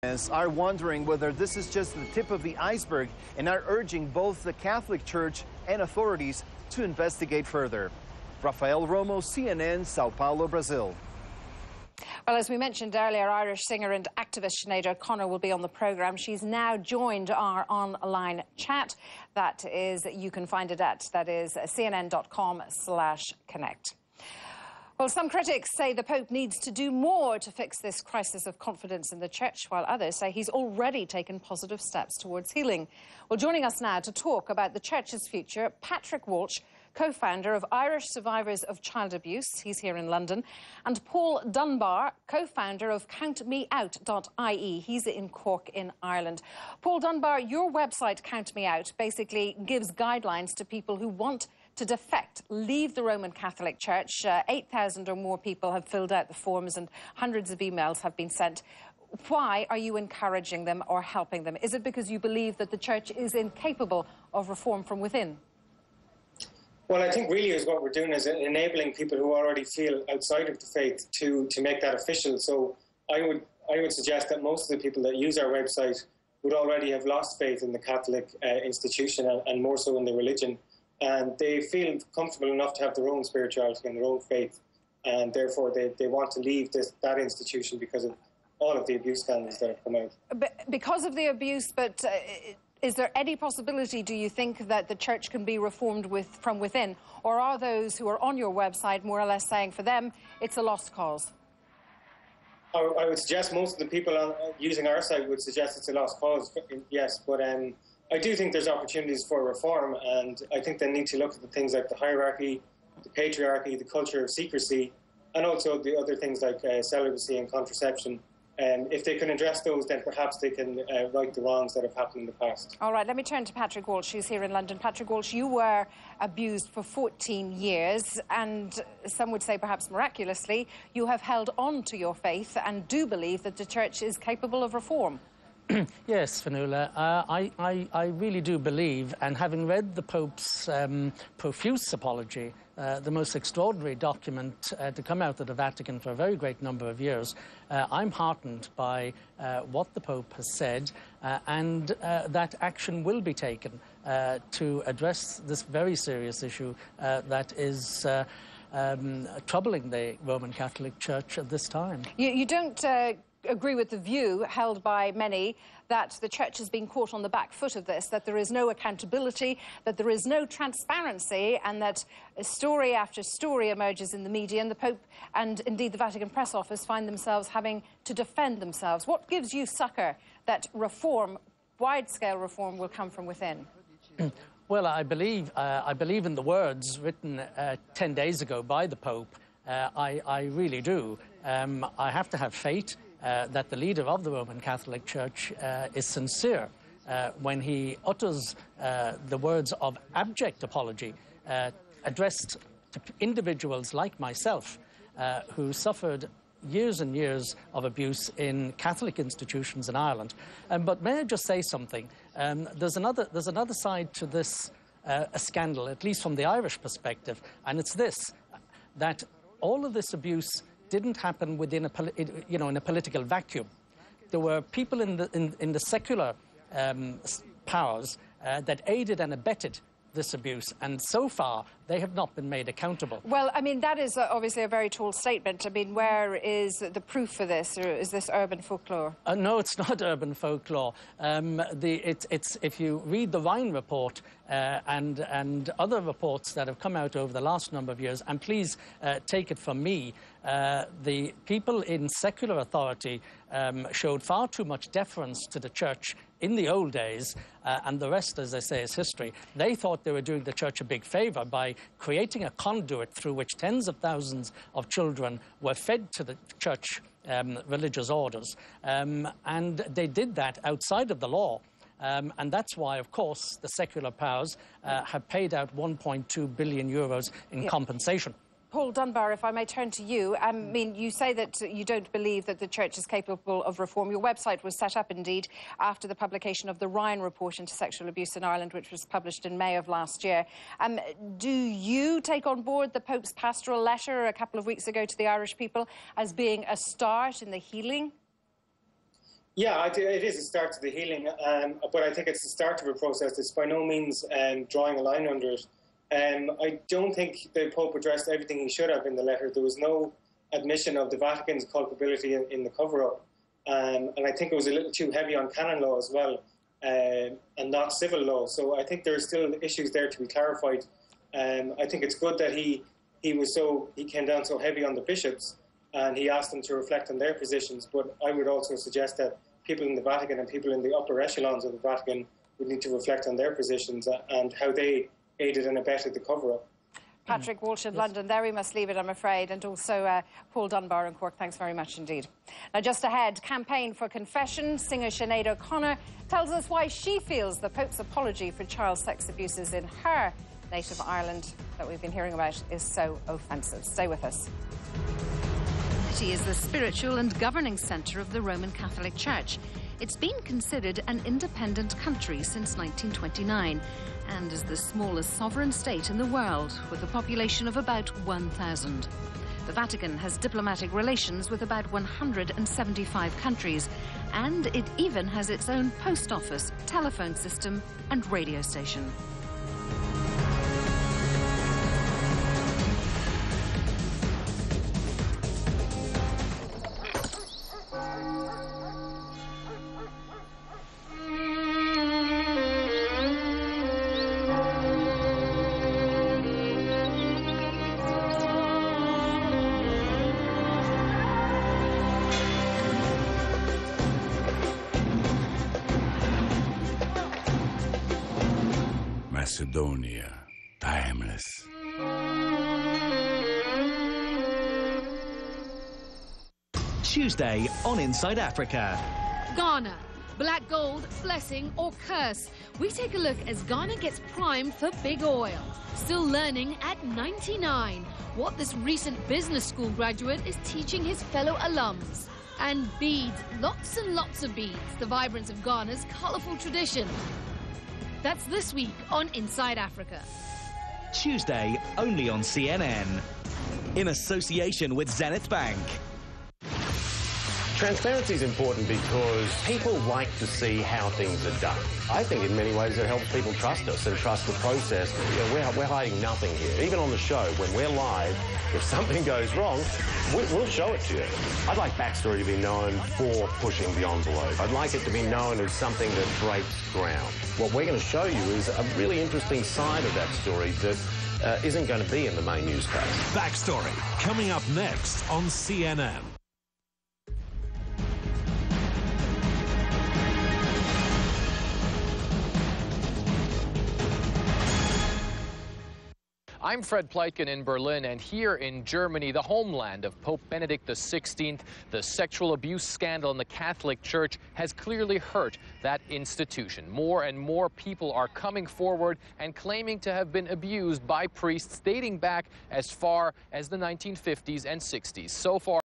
Are wondering whether this is just the tip of the iceberg and are urging both the Catholic Church and authorities to investigate further. Rafael Romo, CNN, Sao Paulo, Brazil. Well, as we mentioned earlier, Irish singer and activist Sinead O'Connor will be on the programme. She's now joined our online chat. That is, you can find it at, that is, cnn.com/connect. Well, some critics say the Pope needs to do more to fix this crisis of confidence in the Church, while others say he's already taken positive steps towards healing. Well, joining us now to talk about the Church's future, Patrick Walsh, co-founder of Irish Survivors of Child Abuse. He's here in London. And Paul Dunbar, co-founder of CountMeOut.ie. He's in Cork in Ireland. Paul Dunbar, your website, Count Me Out, basically gives guidelines to people who want to defect, leave the Roman Catholic Church. 8,000 or more people have filled out the forms and hundreds of emails have been sent. Why are you encouraging them or helping them? Is it because you believe that the Church is incapable of reform from within? Well, I think really is what we're doing is enabling people who already feel outside of the faith to make that official. So I would suggest that most of the people that use our website would already have lost faith in the Catholic institution and more so in the religion. And they feel comfortable enough to have their own spirituality and their own faith. And therefore, they want to leave that institution because of all of the abuse scandals that have come out. Because of the abuse, but is there any possibility, do you think, that the Church can be reformed from within? Or are those who are on your website more or less saying for them it's a lost cause? I would suggest most of the people using our site would suggest it's a lost cause, yes. But I do think there's opportunities for reform, and I think they need to look at the things like the hierarchy, the patriarchy, the culture of secrecy, and also the other things like celibacy and contraception. If they can address those, then perhaps they can right the wrongs that have happened in the past. All right, let me turn to Patrick Walsh, who's here in London. Patrick Walsh, you were abused for 14 years, and some would say perhaps miraculously, you have held on to your faith and do believe that the Church is capable of reform. Yes, Fionnuala, I really do believe, and having read the Pope's profuse apology, the most extraordinary document to come out of the Vatican for a very great number of years, I'm heartened by what the Pope has said, and that action will be taken to address this very serious issue that is troubling the Roman Catholic Church at this time. You don't agree with the view held by many that the Church has been caught on the back foot of this, that there is no accountability, that there is no transparency, and that story after story emerges in the media, and the Pope and indeed the Vatican Press Office find themselves having to defend themselves. What gives you succour that reform, wide-scale reform, will come from within? Well, I believe in the words written 10 days ago by the Pope. I really do. I have to have faith that the leader of the Roman Catholic Church is sincere when he utters the words of abject apology addressed to individuals like myself who suffered years and years of abuse in Catholic institutions in Ireland. But may I just say something? There's another side to this scandal, at least from the Irish perspective, and it's this, that all of this abuse didn't happen within in a political vacuum. There were people in the secular powers that aided and abetted this abuse, and so far they have not been made accountable. Well, I mean, that is obviously a very tall statement. I mean, where is the proof for this, or is this urban folklore? No, it's not urban folklore. It's if you read the Rhine report and other reports that have come out over the last number of years, and please take it from me, the people in secular authority showed far too much deference to the Church in the old days, and the rest, as I say, is history. They thought they were doing the Church a big favour by creating a conduit through which tens of thousands of children were fed to the Church religious orders. And they did that outside of the law. And that's why, of course, the secular powers have paid out 1.2 billion euros in compensation. Paul Dunbar, if I may turn to you. I mean, you say that you don't believe that the Church is capable of reform. Your website was set up, indeed, after the publication of the Rhine report into sexual abuse in Ireland, which was published in May of last year. Do you take on board the Pope's pastoral letter a couple of weeks ago to the Irish people as being a start in the healing? Yeah, it is a start to the healing, but I think it's the start of a process. It's by no means drawing a line under it. I don't think the Pope addressed everything he should have in the letter. There was no admission of the Vatican's culpability in the cover-up. And I think it was a little too heavy on canon law as well, and not civil law. So I think there are still issues there to be clarified. I think it's good that he came down so heavy on the bishops, and he asked them to reflect on their positions. But I would also suggest that people in the Vatican and people in the upper echelons of the Vatican would need to reflect on their positions and how they aided and abetted the cover-up. Patrick Walsh in London. There we must leave it, I'm afraid. And also Paul Dunbar in Cork. Thanks very much indeed. Now, just ahead, campaign for confession. Singer Sinead O'Connor tells us why she feels the Pope's apology for child sex abuses in her native Ireland that we've been hearing about is so offensive. Stay with us. The city is the spiritual and governing centre of the Roman Catholic Church. It's been considered an independent country since 1929 and is the smallest sovereign state in the world, with a population of about 1,000. The Vatican has diplomatic relations with about 175 countries, and it even has its own post office, telephone system and radio station. Macedonia, timeless. Tuesday on Inside Africa. Ghana. Black gold, blessing or curse? We take a look as Ghana gets primed for big oil. Still learning at 99 what this recent business school graduate is teaching his fellow alums. And beads, lots and lots of beads, the vibrance of Ghana's colourful tradition. That's this week on Inside Africa. Tuesday, only on CNN. In association with Zenith Bank. Transparency is important because people like to see how things are done. I think in many ways it helps people trust us and trust the process. You know, we're hiding nothing here. Even on the show, when we're live, if something goes wrong, we'll show it to you. I'd like Backstory to be known for pushing the envelope. I'd like it to be known as something that breaks ground. What we're going to show you is a really interesting side of that story that isn't going to be in the main newscast. Backstory, coming up next on CNN. I'm Fred Pleitgen in Berlin, and here in Germany, the homeland of Pope Benedict XVI, the sexual abuse scandal in the Catholic Church has clearly hurt that institution. More and more people are coming forward and claiming to have been abused by priests dating back as far as the 1950s and 60s. So far,